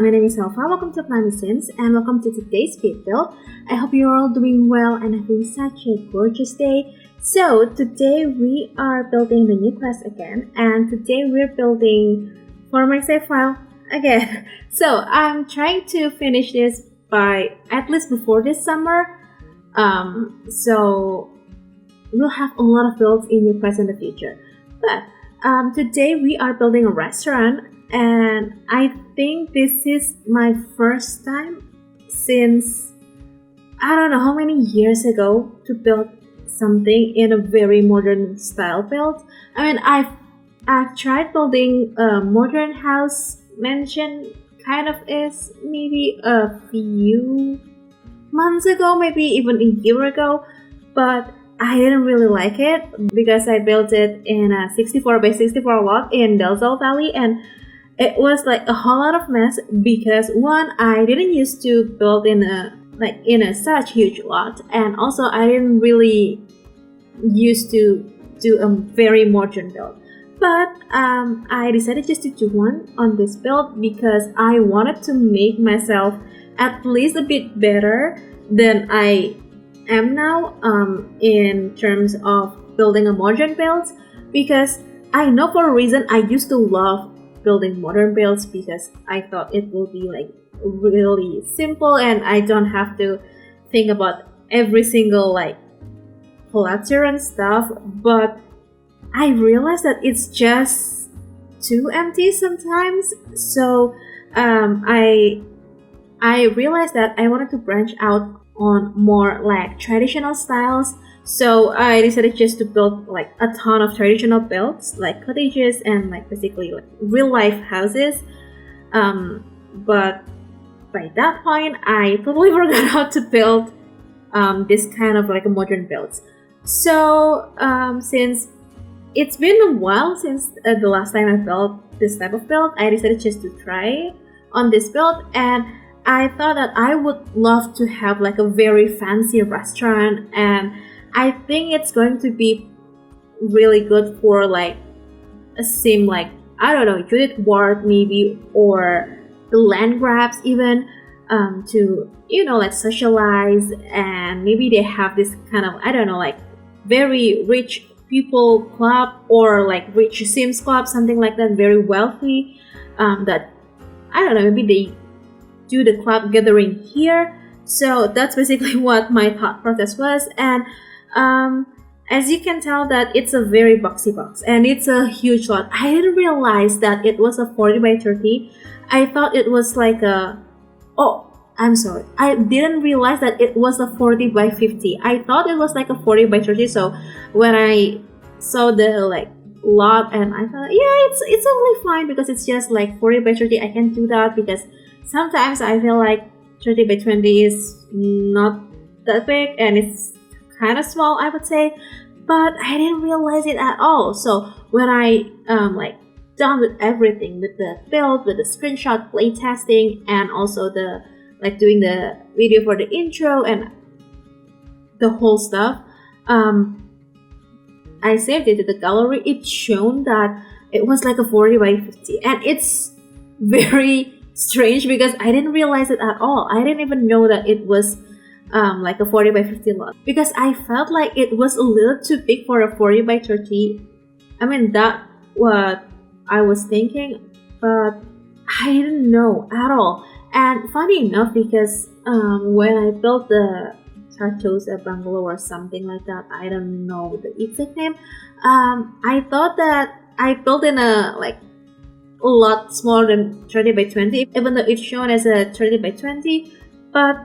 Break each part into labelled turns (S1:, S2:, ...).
S1: my name is Elfa. Welcome to plummysims and welcome to today's speed build. I hope you're all doing well and having such a gorgeous day. So today we are building the Newcrest again, and today we're building for my save file again. So I'm trying to finish this by at least before this summer. So we'll have a lot of builds in Newcrest in the future. But today we are building a restaurant, and I think this is my first time since I don't know how many years ago to build something in a very modern style build. I mean, I've tried building a modern house mansion kind of is maybe a few months ago, maybe even a year ago, but I didn't really like it because I built it in a 64 by 64 lot in Del Sol Valley, and it was like a whole lot of mess because one, I didn't used to build in a such huge lot, and also I didn't really used to do a very modern build. But I decided just to do one on this build because I wanted to make myself at least a bit better than I am now in terms of building a modern build, because I know for a reason I used to love building modern builds because I thought it will be like really simple and I don't have to think about every single like clutter and stuff. But I realized that it's just too empty sometimes. So I realized that I wanted to branch out on more like traditional styles. So I decided just to build like a ton of traditional builds like cottages and like basically like real life houses. But by that point I totally forgot how to build this kind of like a modern builds. So since it's been a while since the last time I built this type of build, I decided just to try on this build, and I thought that I would love to have like a very fancy restaurant, and I think it's going to be really good for like a sim like, I don't know, Judith Ward maybe, or the land grabs even, to, you know, like socialize, and maybe they have this kind of, I don't know, like very rich people club or like rich sims club, something like that, very wealthy, that, I don't know, maybe they do the club gathering here. So that's basically what my thought process was. And as you can tell that it's a very boxy box and it's a huge lot. I didn't realize that it was a 40 by 30. I thought it was like a, oh, I'm sorry, I didn't realize that it was a 40 by 50. I thought it was like a 40 by 30. So when I saw the like lot, and I thought, yeah, it's totally fine because it's just like 40 by 30. I can do that because sometimes I feel like 30 by 20 is not that big and it's kind of small, I would say, but I didn't realize it at all. So when I like done with everything, with the build, with the screenshot, playtesting, and also the like doing the video for the intro and the whole stuff, I saved it to the gallery. It shown that it was like a 40 by 50, and it's very strange because I didn't realize it at all. I didn't even know that it was like a 40 by 50 lot because I felt like it was a little too big for a 40 by 30. I mean, that's what I was thinking, but I didn't know at all. And funny enough, because when I built the Tartosa bungalow or something like that, I don't know the exact name, I thought that I built in a like a lot smaller than 30 by 20, even though it's shown as a 30 by 20, but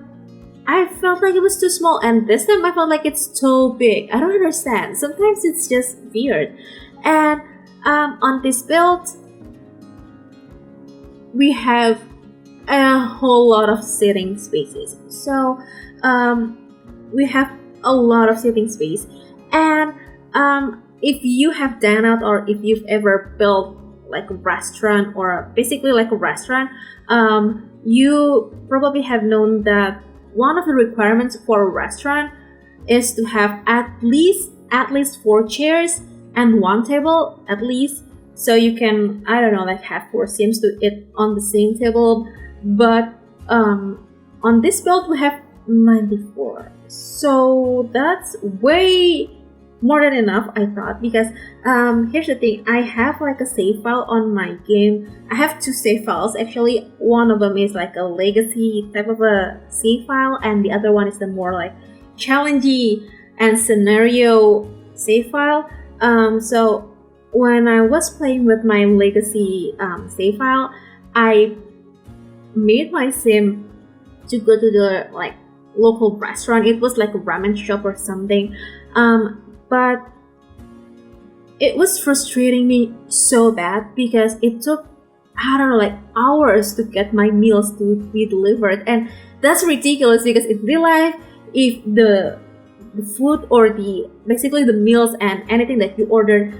S1: I felt like it was too small, and this time I felt like it's too big. I don't understand. Sometimes it's just weird. And on this build, we have a whole lot of sitting spaces. So we have a lot of sitting space, and if you have done out, or if you've ever built like a restaurant or basically like a restaurant, you probably have known that one of the requirements for a restaurant is to have at least 4 chairs and 1 table at least, so you can, I don't know, like have 4 sims to eat on the same table. but on this build we have 94, so that's way more than enough, I thought, because here's the thing, I have like a save file on my game. I have two save files actually. One of them is like a legacy type of a save file, and the other one is the more like challenging and scenario save file. So when I was playing with my legacy save file, I made my sim to go to the like local restaurant. It was like a ramen shop or something, but it was frustrating me so bad because it took, I don't know, like hours to get my meals to be delivered, and that's ridiculous because in real life, if the food or basically the meals and anything that you ordered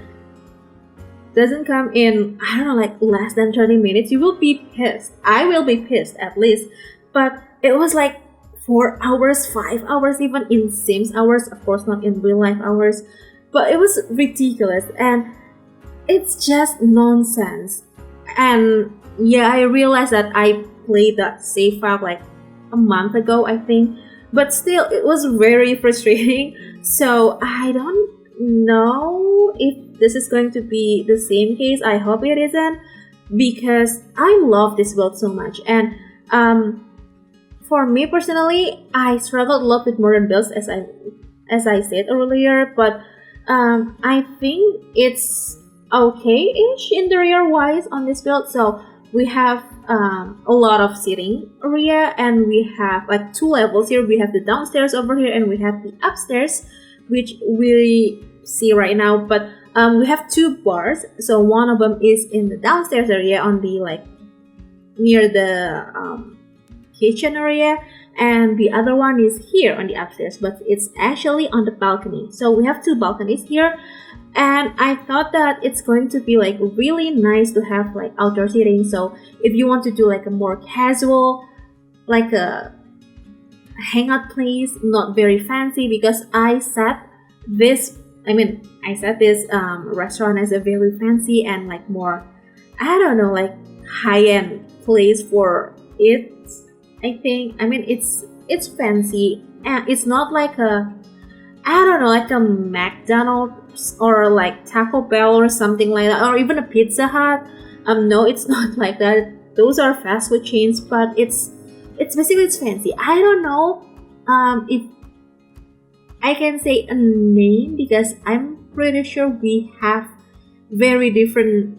S1: doesn't come in, I don't know, like less than 30 minutes, you will be pissed. I will be pissed at least. But it was like 4 hours, 5 hours, even in Sims hours, of course not in real life hours, but it was ridiculous and it's just nonsense. And yeah, I realized that I played that save file like a month ago, I think, but still it was very frustrating. So I don't know if this is going to be the same case. I hope it isn't, because I love this build so much. And for me personally, I struggled a lot with modern builds, as I said earlier, but I think it's okay-ish interior wise on this build. So we have a lot of seating area, and we have like 2 levels here. We have the downstairs over here, and we have the upstairs, which we see right now. But we have 2 bars. So one of them is in the downstairs area on the like near the kitchen area, and the other one is here on the upstairs, but it's actually on the balcony. So we have 2 balconies here, and I thought that it's going to be like really nice to have like outdoor seating. So if you want to do like a more casual, like a hangout place, not very fancy, because I set this restaurant as a very fancy and like more, I don't know, like high-end place for it. I think, it's fancy, and it's not like a, I don't know, like a McDonald's or like Taco Bell or something like that, or even a Pizza Hut. No, it's not like that. Those are fast food chains, but it's basically, it's fancy. I don't know if I can say a name, because I'm pretty sure we have very different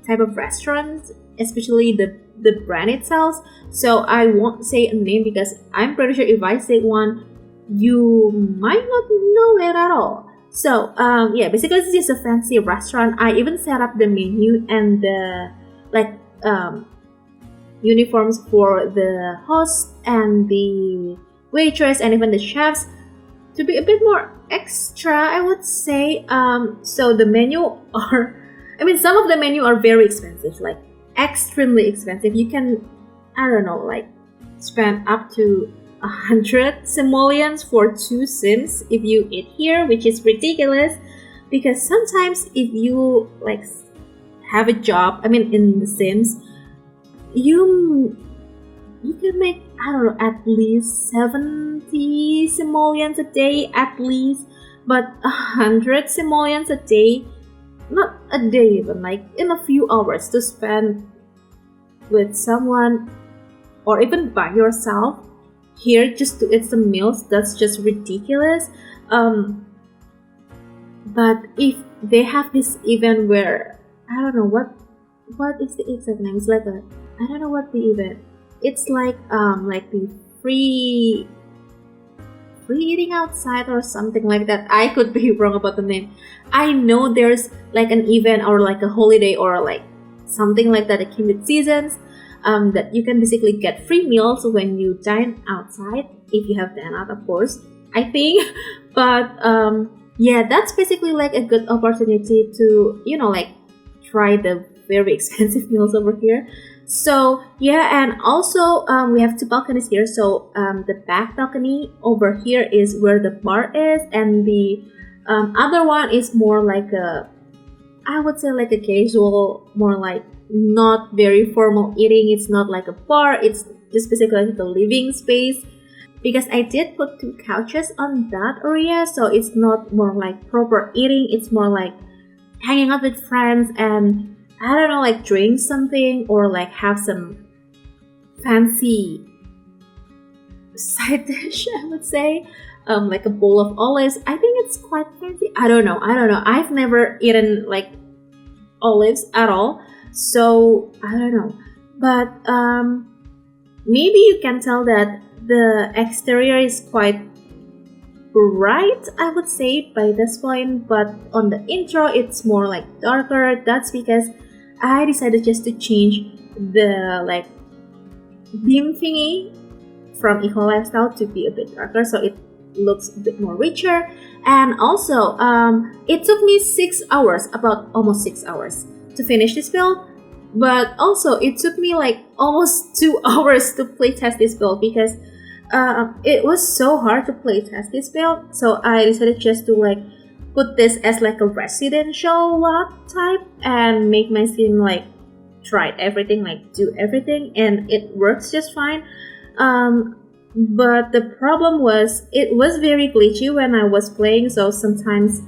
S1: type of restaurants, especially the brand itself. So I won't say a name, because I'm pretty sure if I say one, you might not know it at all. So yeah, basically this is a fancy restaurant. I even set up the menu and the like uniforms for the host and the waitress and even the chefs to be a bit more extra, I would say. So the menu are, some of the menu are very expensive, like extremely expensive. You can, I don't know, like spend up to 100 simoleons for 2 sims if you eat here, which is ridiculous, because sometimes if you like have a job, in the Sims, you can make, I don't know, at least 70 simoleons a day at least, but 100 simoleons a day, not a day even, like in a few hours to spend with someone or even by yourself here just to eat some meals, that's just ridiculous. But if they have this event where, I don't know what is the exact name, it's like a, I don't know what the event, it's like the free eating outside or something like that. I could be wrong about the name. I know there's like an event or like a holiday or like something like that, a Kindle seasons, that you can basically get free meals when you dine outside, if you have dine out, of course, I think. But yeah, that's basically like a good opportunity to, like try the very expensive meals over here. So yeah, and also we have 2 balconies here. So the back balcony over here is where the bar is, and the other one is more like a, I would say like a casual, more like not very formal eating. It's not like a bar. It's just basically like the living space. Because I did put 2 couches on that area, so it's not more like proper eating. It's more like hanging out with friends and, I don't know, like drink something or like have some fancy side dish, I would say. Like a bowl of olives. I think it's quite fancy. I don't know. I've never eaten like olives at all, so I don't know. But maybe you can tell that the exterior is quite bright, I would say, by this point, but on the intro it's more like darker. That's because I decided just to change the like beam thingy from Eco Lifestyle to be a bit darker, so it looks a bit more richer. And also it took me 6 hours, about almost 6 hours to finish this build. But also it took me like almost 2 hours to playtest this build because it was so hard to playtest this build. So I decided just to like put this as like a residential lot type and make my scene like try everything, like do everything, and it works just fine. But the problem was it was very glitchy when I was playing, so sometimes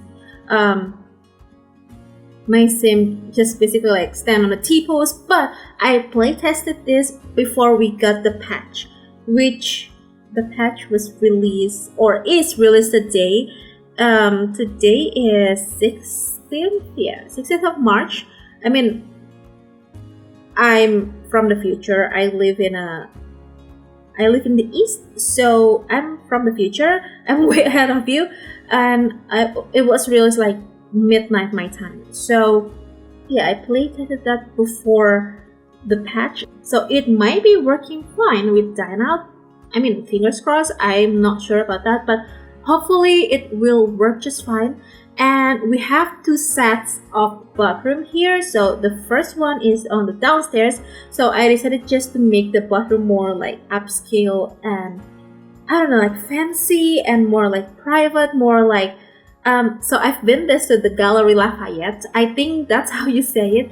S1: my sim just basically like stand on a T-pose. But I play tested this before we got the patch, which the patch was released or is released today. Today is 16th of March. I mean, I'm from the future. I live in the East, so I'm from the future. I'm way ahead of you, and it was released like midnight my time. So yeah, I playtested that before the patch, so it might be working fine with Dynout. I mean, fingers crossed. I'm not sure about that, but hopefully it will work just fine. And we have 2 sets of bathroom here. So the first one is on the downstairs. So I decided just to make the bathroom more like upscale and, I don't know, like fancy and more like private, more like so I've been this to the Gallery Lafayette. I think that's how you say it.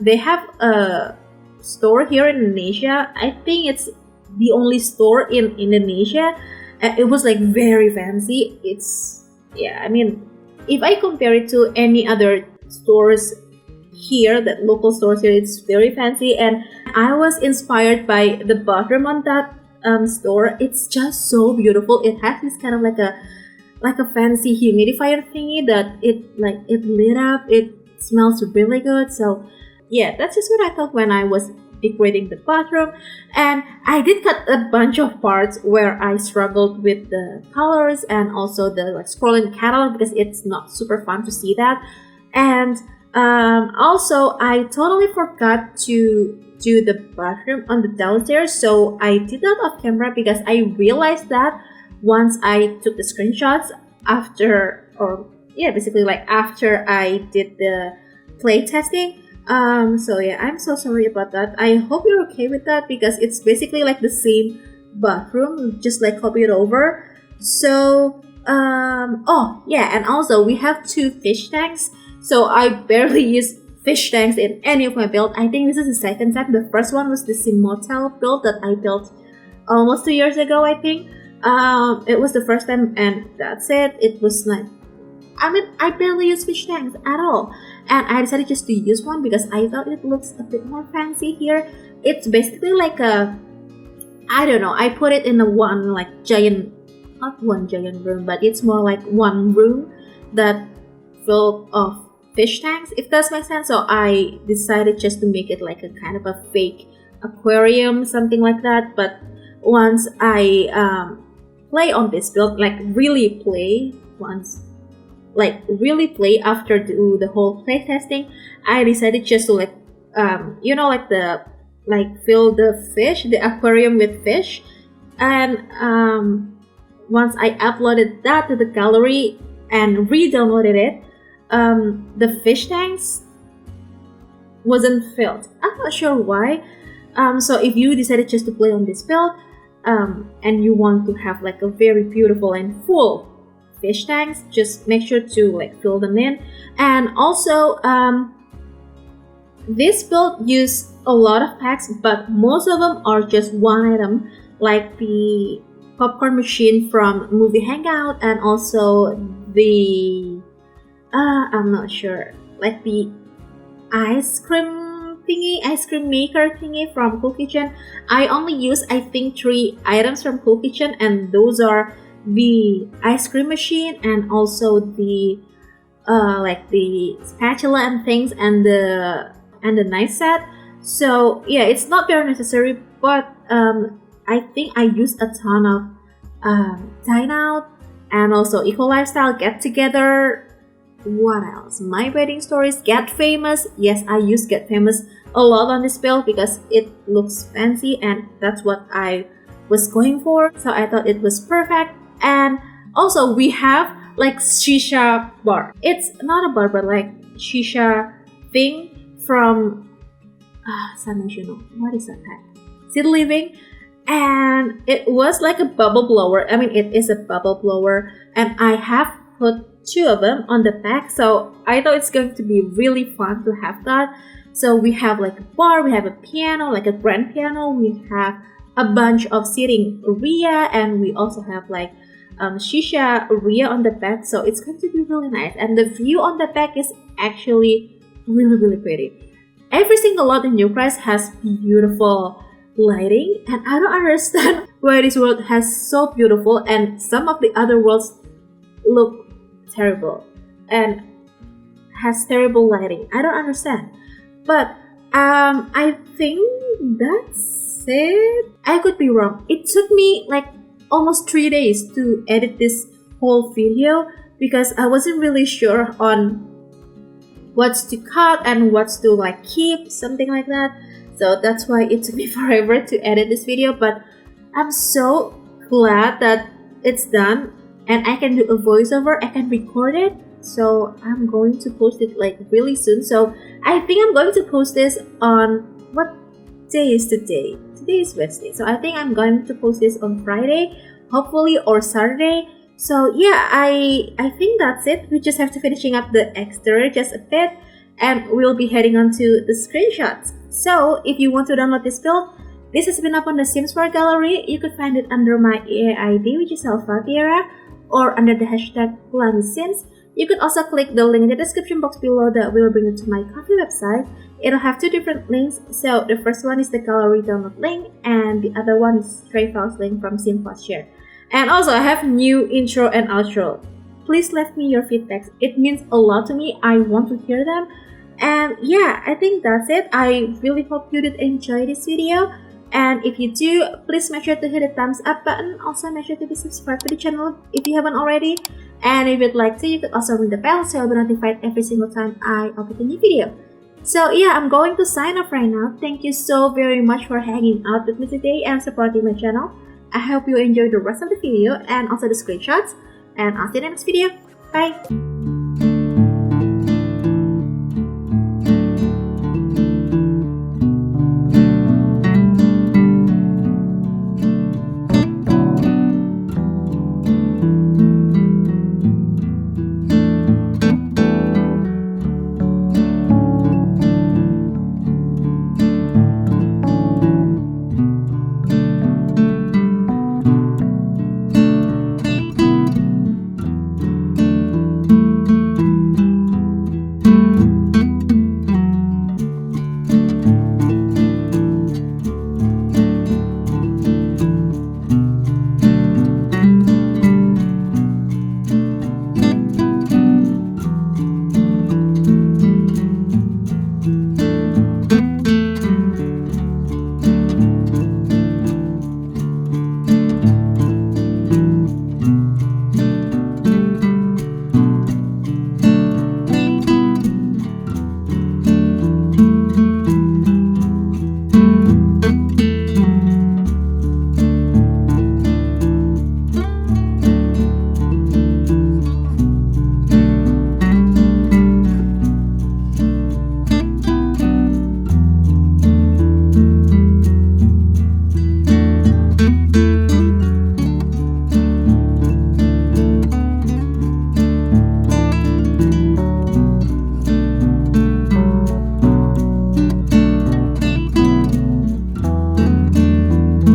S1: They have a store here in Indonesia. I think it's the only store in Indonesia. It was like very fancy. It's, yeah, I mean, if I compare it to any other stores here, that local stores here, it's very fancy. And I was inspired by the bathroom on that store. It's just so beautiful. It has this kind of like a fancy humidifier thingy that it lit up. It smells really good. So yeah, that's just what I thought when I was decorating the bathroom. And I did cut a bunch of parts where I struggled with the colors and also the like scrolling the catalog because it's not super fun to see that. And also I totally forgot to do the bathroom on the downstairs, so I did that off camera because I realized that once I took the screenshots after I did the play testing. So yeah, I'm so sorry about that. I hope you're okay with that because it's basically like the same bathroom, just like copy it over. So oh yeah, and also we have 2 fish tanks. So I barely use fish tanks in any of my build. I think this is the second time. The first one was the Motel build that I built almost 2 years ago, I think. It was the first time, and that's it. It was like, I mean, I barely use fish tanks at all, and I decided just to use one because I thought it looks a bit more fancy here. It's basically like a, I don't know, I put it in a one like giant, not one giant room, but it's more like one room that filled of fish tanks, if that makes sense. So I decided just to make it like a kind of a fake aquarium, something like that. But once I play on this build, like really play after the whole play testing, I decided just to like fill the fish, the aquarium with fish. And once I uploaded that to the gallery and re-downloaded it, the fish tanks wasn't filled. I'm not sure why. So if you decided just to play on this build and you want to have like a very beautiful and full fish tanks, just make sure to like fill them in. And also this build used a lot of packs, but most of them are just one item, like the popcorn machine from Movie Hangout, and also the I'm not sure, like the ice cream maker thingy from Cool Kitchen. I only use, I think, 3 items from Cool Kitchen, and those are the ice cream machine and also the like the spatula and things, and the knife set. So yeah, it's not very necessary, but I think I use a ton of Dine Out and also Eco Lifestyle, Get Together. What else? My Wedding Stories, Get Famous. Yes, I use Get Famous a lot on this build because it looks fancy and that's what I was going for. So I thought it was perfect. And also we have like shisha bar. It's not a bar, but like shisha thing from what is that pack? City Living. And it was like a bubble blower. I mean, it is a bubble blower, and I have put 2 of them on the back, so I thought it's going to be really fun to have that. So we have like a bar, we have a piano, like a grand piano, we have a bunch of seating area, and we also have like shisha area on the back, so it's going to be really nice. And the view on the back is actually really pretty. Every single lot in Newcrest has beautiful lighting, and I don't understand why this world has so beautiful and some of the other worlds look terrible and has terrible lighting. I don't understand, but I think that's it. I could be wrong. It took me like almost 3 days to edit this whole video because I wasn't really sure on what's to cut and what's to like keep, something like that. So that's why it took me forever to edit this video, but I'm so glad that it's done and I can do a voiceover, I can record it. So I'm going to post it like really soon. So I think I'm going to post this on, what day is today? Today is Wednesday. So I think I'm going to post this on Friday, hopefully, or Saturday. So yeah, I think that's it. We just have to finishing up the exterior just a bit, and we'll be heading on to the screenshots. So if you want to download this build, this has been up on the Sims 4 gallery. You could find it under my EA ID, which is elfathiera, or under the hashtag plummysims. You could also click the link in the description box below that will bring you to my Ko-fi website. It'll have 2 different links. So the first one is the gallery download link, and the other one is Stray Files link from SimPodShare. And also I have new intro and outro. Please leave me your feedbacks. It means a lot to me. I want to hear them. And yeah, I think that's it. I really hope you did enjoy this video. And if you do, please make sure to hit the thumbs up button. Also make sure to be subscribed to the channel if you haven't already. And if you'd like to, you could also ring the bell so you'll be notified every single time I upload a new video. So yeah, I'm going to sign off right now. Thank you so very much for hanging out with me today and supporting my channel. I hope you enjoyed the rest of the video and also the screenshots. And I'll see you in the next video. Bye!